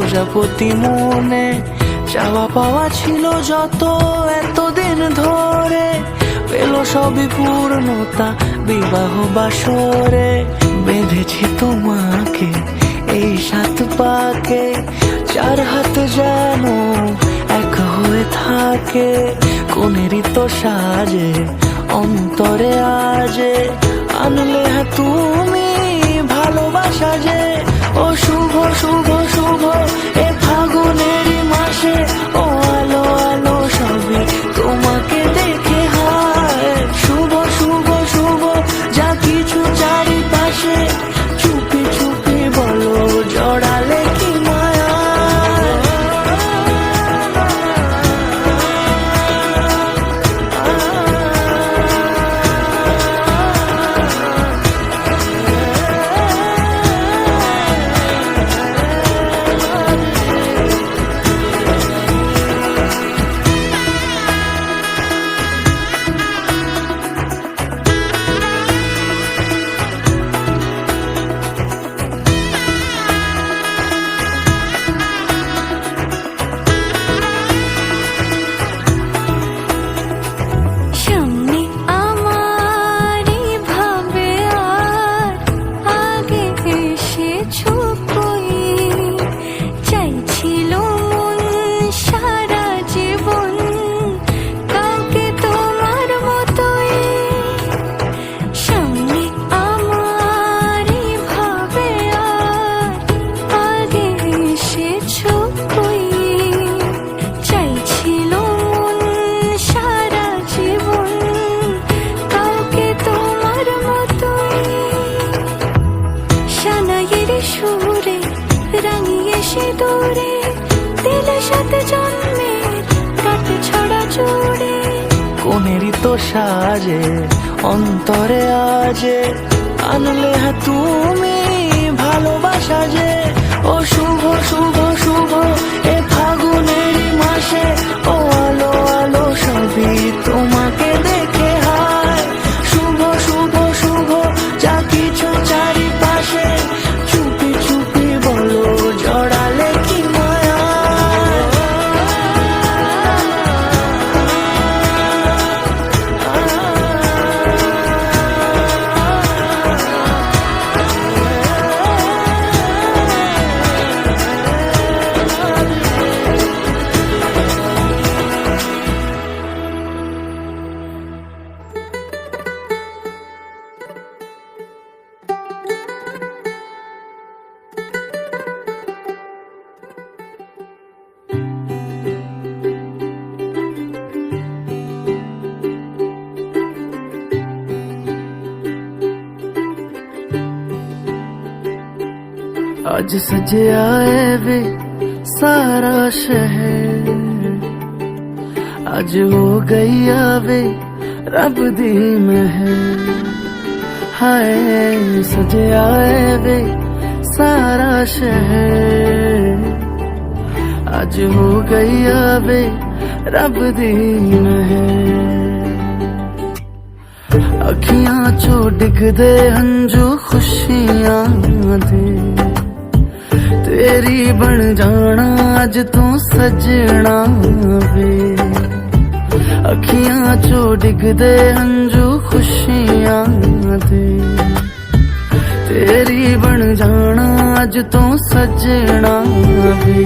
প্রজাপতি মনে চাওয়া পাওয়া ছিল যত এতদিন ধরে, পেল সবই পূর্ণতা বিবাহ বাসরে। বেঁধেছি তোমাকে এই 7 পাকে, 4 হাত যেন এক হয়ে থাকে। কোনেরই তো সাজে অন্তরে আজে, আনলে তুমি ভালোবাসা যে। ও শুভ শুভ শুভ এ ফাগুনেরই মাসে, ও আলো আলো সবই তোমাকে দেখে হয়। শুভ শুভ শুভ যা কিছু চারিপাশে, চুপি চুপি বলো জড়ালে কি মায়া। কোনেরই তো সাজে অন্তরে আজে, আনলে তুমি ভালোবাসা যে। ও শুভ শুভ শুভ এ ফাগুনেরই মাসে, ও আলো আলো সবই তোমাকে দেখে হয়। শুভ শুভ শুভ যা কিছু চারিপাশে, চুপি চুপি বলো জড়ালে কি মায়া। आज सजे आए वे सारा शहर, आज हो गई आवे रब दी महर। हाय सजे आए वे सारा शहर, आज हो गई आवे रब दी महर। अखियां चो डिगदे हंजू खुशियां दे, तेरी बन जाना अज तू सजना वे। अखियां चो डिगदे हंजू खुशियां दे, तेरी बन जाना अज तू सजना वे।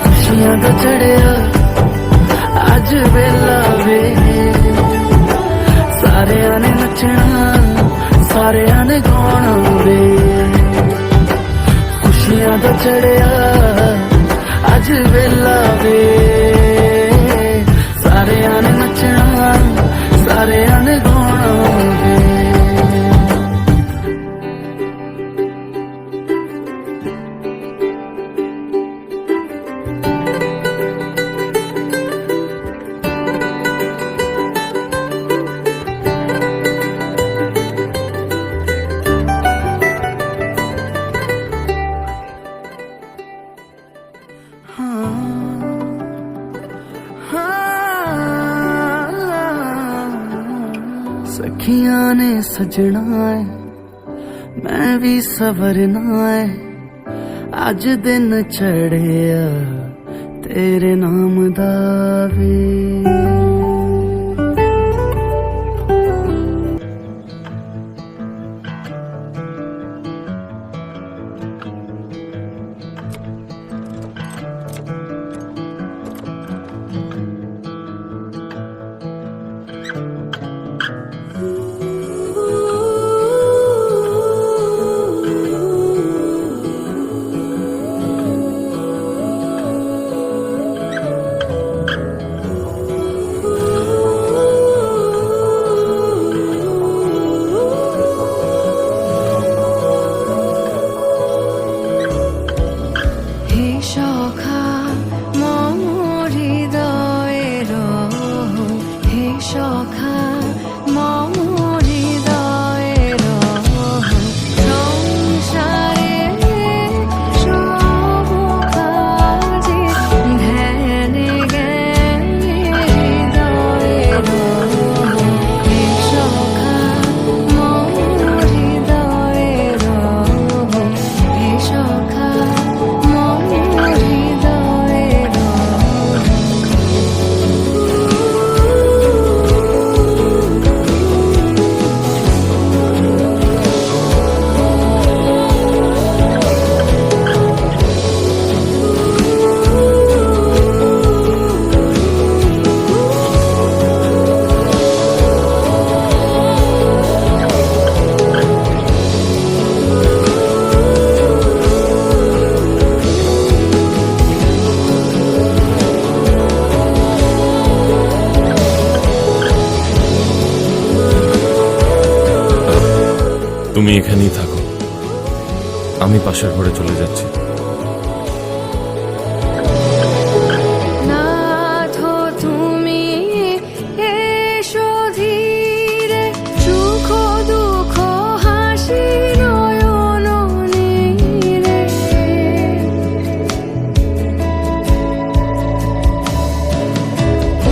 खुशियां दा चढ़िया अज वेला वे, सारियां ने नचना सारियां ने गाना वे। खुशियां दा चढ़िया अज वेला वे, सारियां ने नचना सारियां ने गाना वे। सखियां ने सजना है मैं भी सवरना है, ਅੱਜ ਦਿਨ ਚੜਿਆ ਤੇਰੇ ਨਾਮ ਦਾ ਵੇ। সখা মম হৃদয়ের হে সখা মম হৃদয়ের সংসারে সব কাজে ধ্যানে জ্ঞানে হৃদয়ের হে সখা মম হৃদয়ের হে সখা তুমি এখানেই থাকো, আমি পাশের ঘরে চলে যাচ্ছি। নাথ তুমি এসো ধীরে, সুখ দুঃখ হাসি নয়ন নীরে।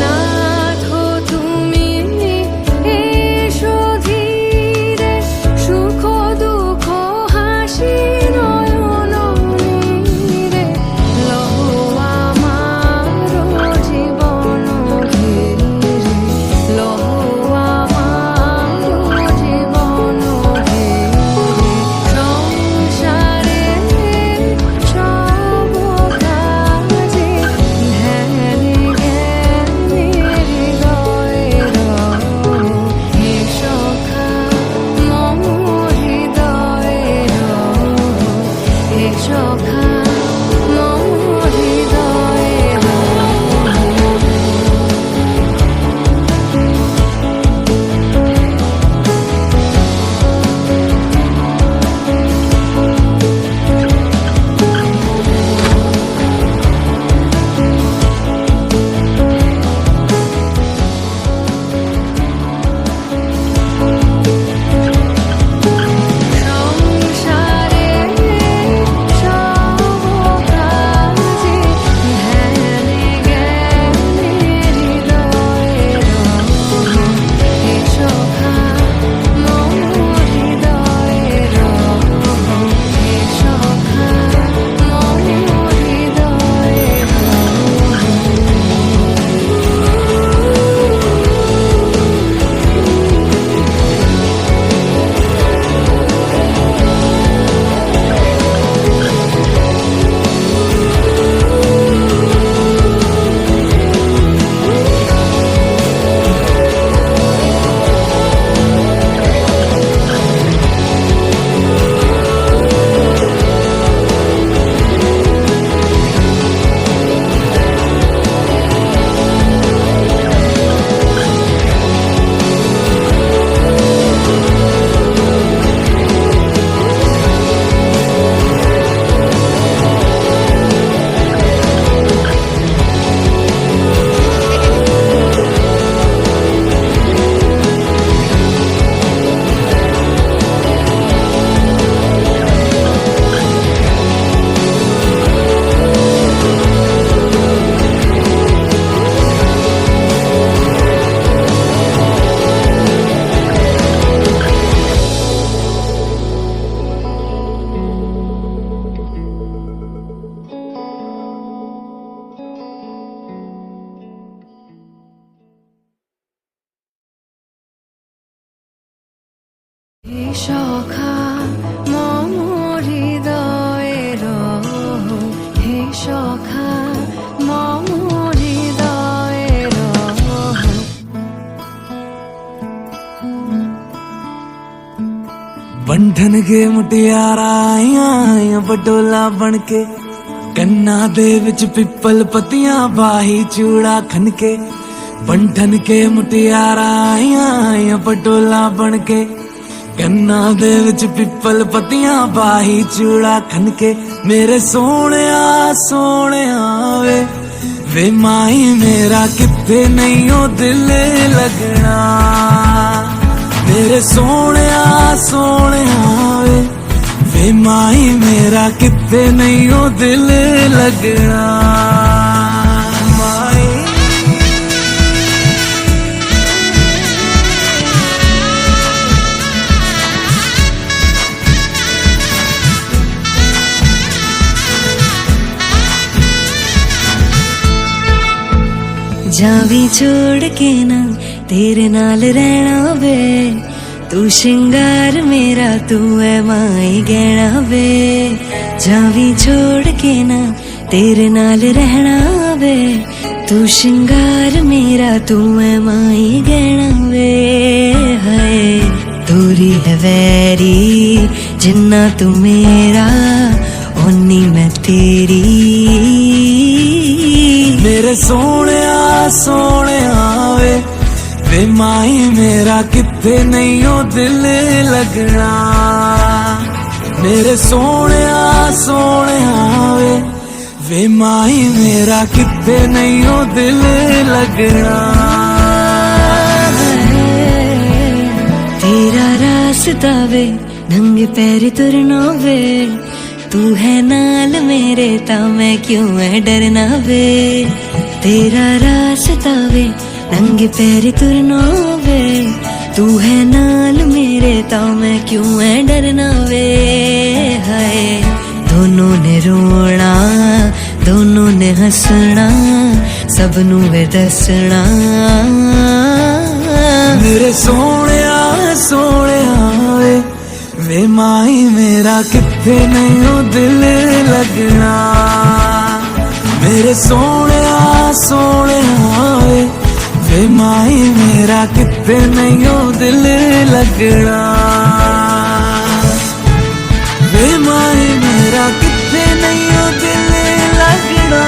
নাথ তুমি এসো ধীরে, সুখ দুঃখ হাসি নয়ন হে সখা মম হৃদয়ের হে সখা মম হৃদয়ের बंधन के मुटियारा आईया बटोला बनके कन्ना दे विच पिपल पतियां बाही चूड़ा खनके बंधन के मुटियारा आईया बटोला बनके कन्ना दे विच पिपल पतियां बाही चूड़ा खनके मेरे सोने वे माई मेरा किथे नहीं हो दिल लगना मेरे सोने वे माई मेरा किथे नहीं हो दिल लगना माई जावी छोड़ के ना तेरे नाल रहना वे तू श्रृंगार मेरा तू है माई गहना वे जावी छोड़ के ना तेरे नाल रहना वे तू श्रृंगार मेरा तू है माई गहना वे है दूरी है वैरी जिन्ना तू मेरा ओनी मैं तेरी मेरे सोने वे माई मेरा किथे नहीं हो दिल लगना मेरे सोने वे माई मेरा किथे नहीं हो दिल लगना तेरा रास्ता वे नंगे पैर तुरना वे तू है नाल मेरे ता मैं क्यों है डरना वे तेरा रास्ता वे नंगे पैर तुरना वे तू है नाल मेरे ता मैं क्यों है डरना वे हाय दोनों ने रोना दोनों ने हंसना सबनू वे दसना मेरे सोने वे माई मेरा किथे नहीं हो दिल लगना मेरे सोने वे माई मेरा किथे नहीं हो दिल लगना वे माई मेरा किथे नहीं हो दिल लगना